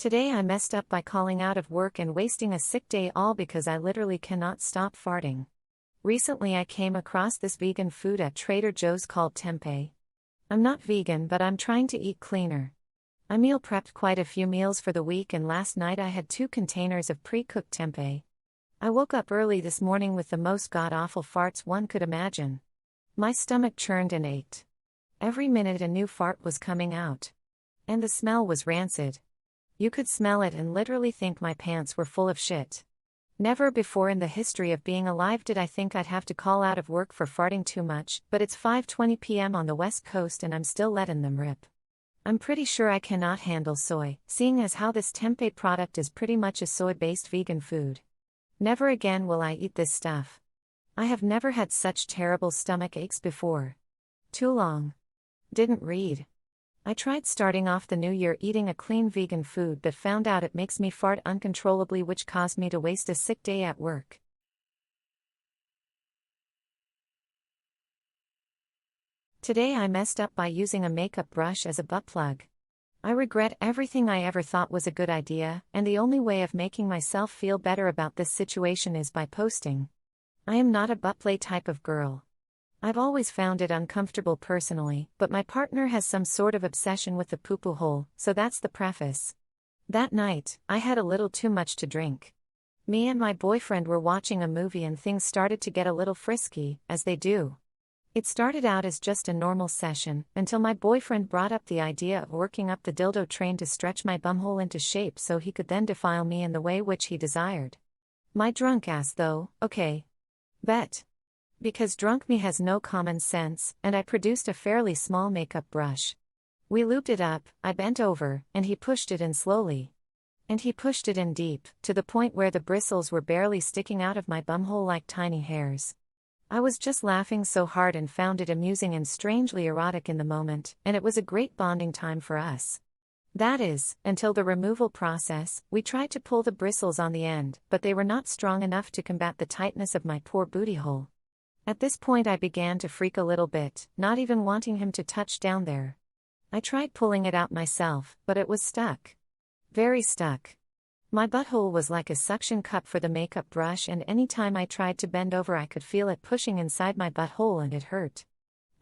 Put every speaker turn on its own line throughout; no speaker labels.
Today I messed up by calling out of work and wasting a sick day all because I literally cannot stop farting. Recently I came across this vegan food at Trader Joe's called tempeh. I'm not vegan but I'm trying to eat cleaner. I meal prepped quite a few meals for the week and last night I had 2 containers of pre-cooked tempeh. I woke up early this morning with the most god-awful farts one could imagine. My stomach churned and ached. Every minute a new fart was coming out. And the smell was rancid. You could smell it and literally think my pants were full of shit. Never before in the history of being alive did I think I'd have to call out of work for farting too much, but it's 5:20 p.m. on the West Coast and I'm still letting them rip. I'm pretty sure I cannot handle soy, seeing as how this tempeh product is pretty much a soy-based vegan food. Never again will I eat this stuff. I have never had such terrible stomach aches before. Too long. Didn't read. I tried starting off the new year eating a clean vegan food but found out it makes me fart uncontrollably, which caused me to waste a sick day at work. Today I messed up by using a makeup brush as a butt plug. I regret everything I ever thought was a good idea, and the only way of making myself feel better about this situation is by posting. I am not a butt play type of girl. I've always found it uncomfortable personally, but my partner has some sort of obsession with the poo-poo hole, so that's the preface. That night, I had a little too much to drink. Me and my boyfriend were watching a movie and things started to get a little frisky, as they do. It started out as just a normal session, until my boyfriend brought up the idea of working up the dildo train to stretch my bumhole into shape so he could then defile me in the way which he desired. My drunk ass though, okay. Bet. Because drunk me has no common sense, and I produced a fairly small makeup brush. We looped it up, I bent over, and he pushed it in slowly. And he pushed it in deep, to the point where the bristles were barely sticking out of my bumhole like tiny hairs. I was just laughing so hard and found it amusing and strangely erotic in the moment, and it was a great bonding time for us. That is, until the removal process. We tried to pull the bristles on the end, but they were not strong enough to combat the tightness of my poor booty hole. At this point I began to freak a little bit, not even wanting him to touch down there. I tried pulling it out myself, but it was stuck. Very stuck. My butthole was like a suction cup for the makeup brush, and any time I tried to bend over I could feel it pushing inside my butthole and it hurt.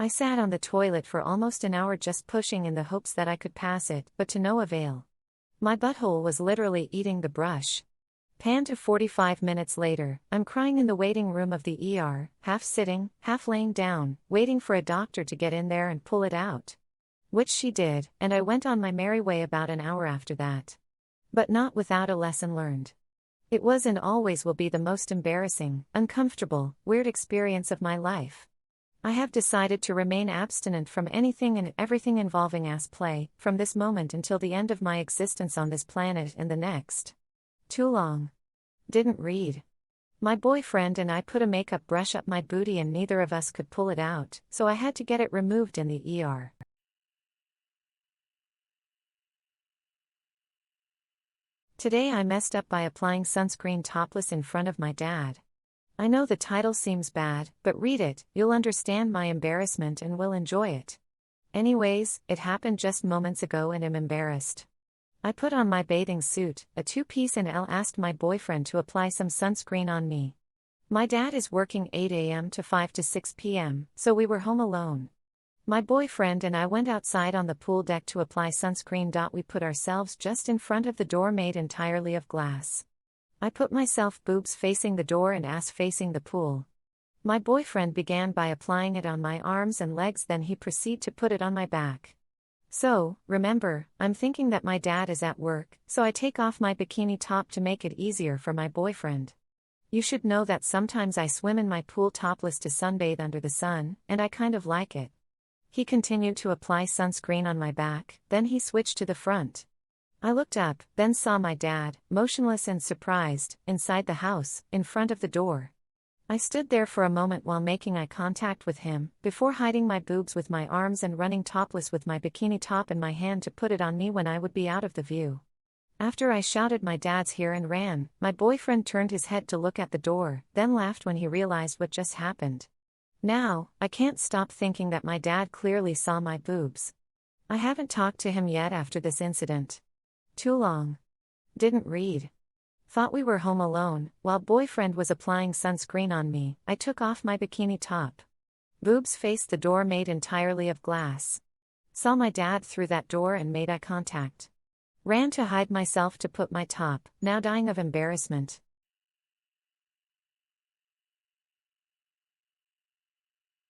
I sat on the toilet for almost an hour just pushing in the hopes that I could pass it, but to no avail. My butthole was literally eating the brush. Pan to 45 minutes later, I'm crying in the waiting room of the ER, half sitting, half laying down, waiting for a doctor to get in there and pull it out. Which she did, and I went on my merry way about an hour after that. But not without a lesson learned. It was and always will be the most embarrassing, uncomfortable, weird experience of my life. I have decided to remain abstinent from anything and everything involving ass play, from this moment until the end of my existence on this planet and the next. Too long. Didn't read. My boyfriend and I put a makeup brush up my booty and neither of us could pull it out, so I had to get it removed in the ER. Today I messed up by applying sunscreen topless in front of my dad. I know the title seems bad, but read it, you'll understand my embarrassment and will enjoy it. Anyways, it happened just moments ago and I'm embarrassed. I put on my bathing suit, a 2-piece, and asked my boyfriend to apply some sunscreen on me. My dad is working 8 a.m. to 5 to 6 p.m., so we were home alone. My boyfriend and I went outside on the pool deck to apply sunscreen. We put ourselves just in front of the door made entirely of glass. I put myself boobs facing the door and ass facing the pool. My boyfriend began by applying it on my arms and legs, then he proceeded to put it on my back. So, remember, I'm thinking that my dad is at work, so I take off my bikini top to make it easier for my boyfriend. You should know that sometimes I swim in my pool topless to sunbathe under the sun, and I kind of like it. He continued to apply sunscreen on my back, then he switched to the front. I looked up, then saw my dad, motionless and surprised, inside the house, in front of the door. I stood there for a moment while making eye contact with him, before hiding my boobs with my arms and running topless with my bikini top in my hand to put it on me when I would be out of the view. After I shouted my dad's here and ran, my boyfriend turned his head to look at the door, then laughed when he realized what just happened. Now, I can't stop thinking that my dad clearly saw my boobs. I haven't talked to him yet after this incident. Too long. Didn't read. Thought we were home alone. While boyfriend was applying sunscreen on me, I took off my bikini top. Boobs faced the door made entirely of glass. Saw my dad through that door and made eye contact. Ran to hide myself to put my top, now dying of embarrassment.